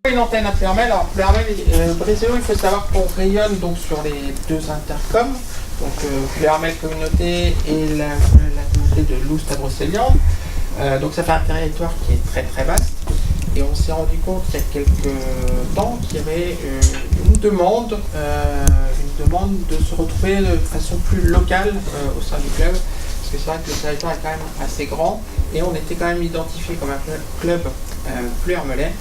Une antenne à Pleuhermel. Alors Pleuhermel, Brézéo, il faut savoir qu'on rayonne donc sur les deux intercoms, donc Pleuhermel communauté et la communauté de Loust à Brocéliande. Donc ça fait un territoire qui est très très vaste. Et on s'est rendu compte il y a quelques temps qu'il y avait une demande de se retrouver de façon plus locale au sein du club. Parce que c'est vrai que le territoire est quand même assez grand et on était quand même identifié comme un club pleuhermelais.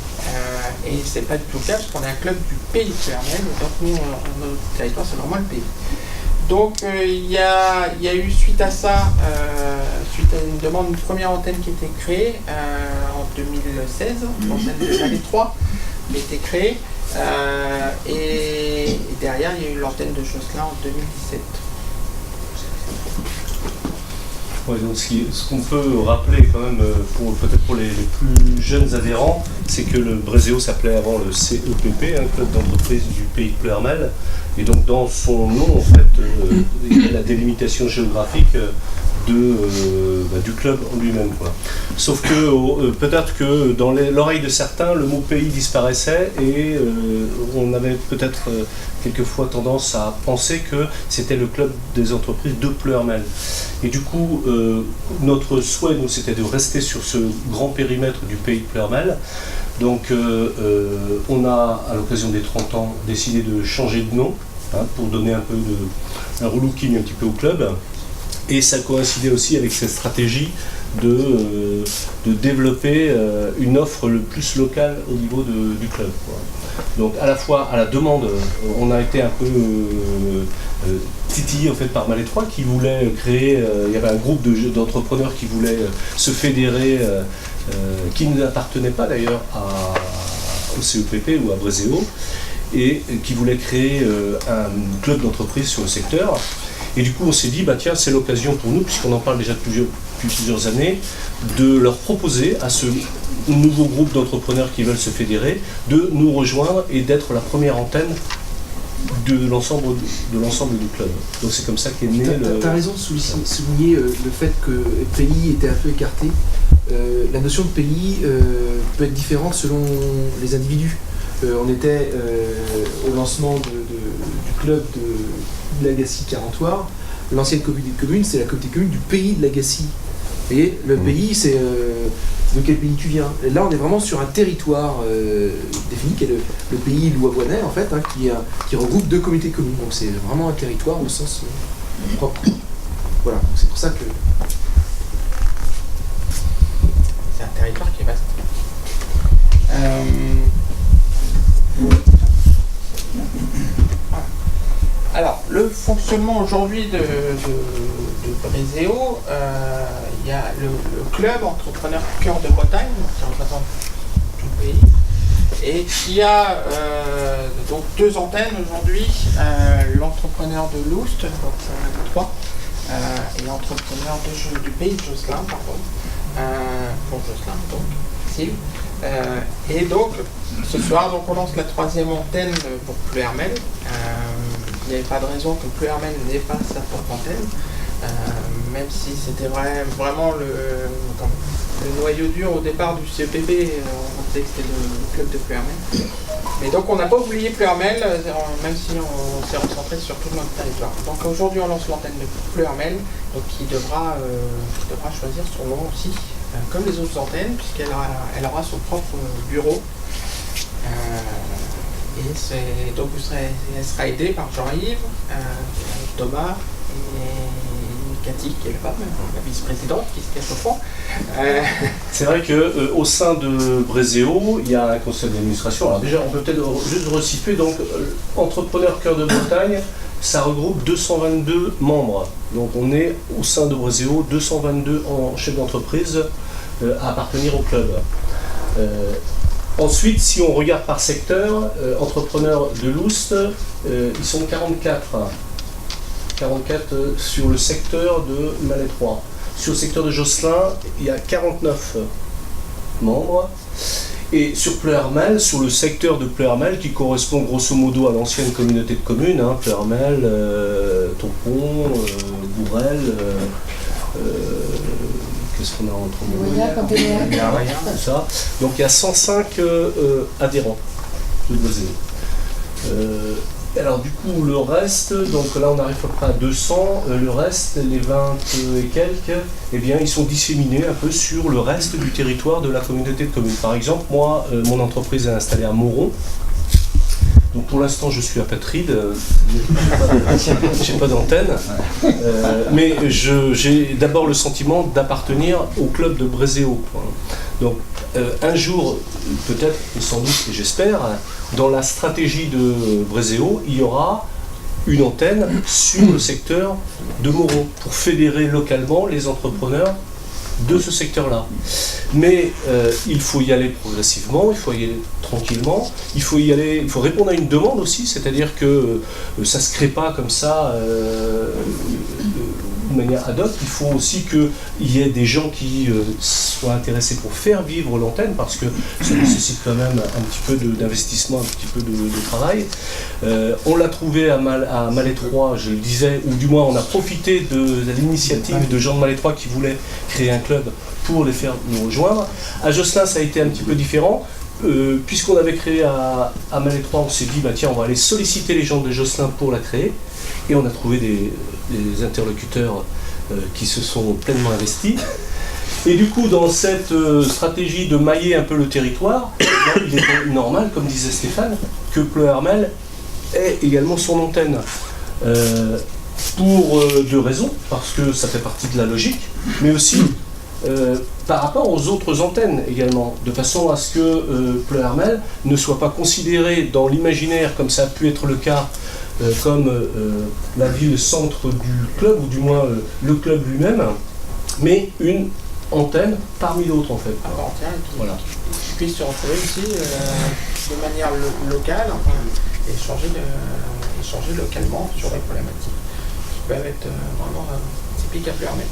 Et c'est pas du tout le cas parce qu'on est un club du pays de Pleuhermel. Donc nous, notre territoire, c'est vraiment le pays. Donc il y a eu suite à ça, suite à une demande, une première antenne qui a été créée en 2016, l'antenne de Salé 3 qui a été créée, et derrière il y a eu l'antenne de Josselin en 2017. Ouais, donc ce qu'on peut rappeler quand même, peut-être pour les plus jeunes adhérents, c'est que le Brézéo s'appelait avant le CEPP, un club d'entreprise du pays de Pleuhermel. Et donc dans son nom, en fait, il y a la délimitation géographique du club en lui-même, quoi. Sauf que peut-être que dans l'oreille de certains, le mot pays disparaissait et on avait peut-être quelquefois tendance à penser que c'était le club des entreprises de Pleuhermel. Et du coup, notre souhait, nous, c'était de rester sur ce grand périmètre du pays de Pleuhermel. Donc on a, à l'occasion des 30 ans, décidé de changer de nom, pour donner un peu un relooking un petit peu au club. Et ça coïncidait aussi avec cette stratégie de développer une offre le plus locale au niveau du club, quoi. Donc à la fois à la demande, on a été un peu titillé en fait par Malais 3 qui voulait créer, il y avait un groupe d'entrepreneurs qui voulaient se fédérer, qui n'appartenait pas d'ailleurs au CEPP ou à Brézéo, et qui voulait créer un club d'entreprise sur le secteur. Et du coup, on s'est dit, bah tiens, c'est l'occasion pour nous, puisqu'on en parle déjà depuis plusieurs années, de leur proposer à ce nouveau groupe d'entrepreneurs qui veulent se fédérer, de nous rejoindre et d'être la première antenne de l'ensemble du club. Donc c'est comme ça qu'est né le... T'as raison de souligner le fait que le pays était un peu écarté. La notion de pays peut être différente selon les individus. On était au lancement du club de Lagacy Carentoire. L'ancienne communauté de communes, c'est la communauté de communes du pays de Lagacy. Et le pays, c'est de quel pays tu viens. Et là, on est vraiment sur un territoire défini, qui est le pays louavoinais, en fait, qui regroupe deux communautés de communes. Donc c'est vraiment un territoire au sens propre. Voilà, donc c'est pour ça que... C'est un territoire qui est vaste. Alors, le fonctionnement aujourd'hui de Brézéo, il y a le club Entrepreneur Cœur de Bretagne, qui représente tout le pays, et qui a donc deux antennes aujourd'hui, l'entrepreneur de Loust, donc ça 3, et l'entrepreneur du pays de Josselin, pardon, pour Josselin, donc Sylve. Et donc, ce soir, donc, on lance la troisième antenne pour Pleuhermel. Il n'y avait pas de raison que Pleuhermel n'ait pas sa propre antenne, même si c'était vraiment le noyau dur au départ du CEPP, on pensait que c'était le club de Pleuhermel. Mais donc on n'a pas oublié Pleuhermel, même si on s'est recentré sur tout notre territoire. Donc aujourd'hui on lance l'antenne de Pleuhermel, donc qui devra choisir son nom aussi, comme les autres antennes, puisqu'elle aura son propre bureau. Et donc elle sera aidée par Jean-Yves, Thomas et Cathy qui est là-bas, la vice-présidente qui se cache au fond. C'est vrai qu'au sein de Brézéo, il y a un conseil d'administration. Alors déjà, on peut peut-être juste resituer. Donc, Entrepreneur Cœur de Bretagne, ça regroupe 222 membres. Donc on est au sein de Brézéo 222 chefs d'entreprise à appartenir au club. Ensuite, si on regarde par secteur, entrepreneurs de Loust, ils sont 44. 44 sur le secteur de Malais 3. Sur le secteur de Josselin, il y a 49 membres. Et sur Pleuhermel, sur le secteur de Pleuhermel, qui correspond grosso modo à l'ancienne communauté de communes, Pleuhermel, Tompon, Bourrel, Qu'est-ce qu'on a entre Moya, Cantéléa. tout ça. Donc il y a 105 adhérents de Brésil. Alors du coup le reste, donc là on arrive à peu près à 200, le reste, les 20 et quelques, eh bien ils sont disséminés un peu sur le reste du territoire de la communauté de communes. Par exemple, moi, mon entreprise est installée à Moron. Donc pour l'instant je suis apatride, j'ai pas d'antenne, mais j'ai d'abord le sentiment d'appartenir au club de Bréséo. Donc un jour, peut-être et sans doute et j'espère, dans la stratégie de Bréséo, il y aura une antenne sur le secteur de Moron pour fédérer localement les entrepreneurs de ce secteur-là. Mais il faut y aller progressivement, il faut y aller tranquillement, il faut répondre à une demande aussi, c'est-à-dire que ça ne se crée pas comme ça de manière ad hoc. Il faut aussi qu'il y ait des gens qui soient intéressés pour faire vivre l'antenne, parce que ça nécessite quand même un petit peu d'investissement, un petit peu de travail. On l'a trouvé à Malétroit, je le disais, ou du moins on a profité de l'initiative de gens de Malétroit qui voulaient créer un club pour les faire nous rejoindre. À Josselin, ça a été un petit peu différent. Puisqu'on avait créé à Malétroit, on s'est dit, bah, tiens, on va aller solliciter les gens de Josselin pour la créer. Et on a trouvé des interlocuteurs qui se sont pleinement investis. Et du coup, dans cette stratégie de mailler un peu le territoire, il était normal, comme disait Stéphane, que Pleuhermel ait également son antenne. Pour deux raisons, parce que ça fait partie de la logique, mais aussi par rapport aux autres antennes également, de façon à ce que Pleuhermel ne soit pas considéré dans l'imaginaire, comme ça a pu être le cas, comme la ville-centre du club, ou du moins le club lui-même, mais une antenne parmi d'autres en fait. Voilà. Qui puisse se retrouver aussi de manière locale, enfin, échanger localement sur les problématiques qui peuvent être vraiment typiques à Pleuhermel.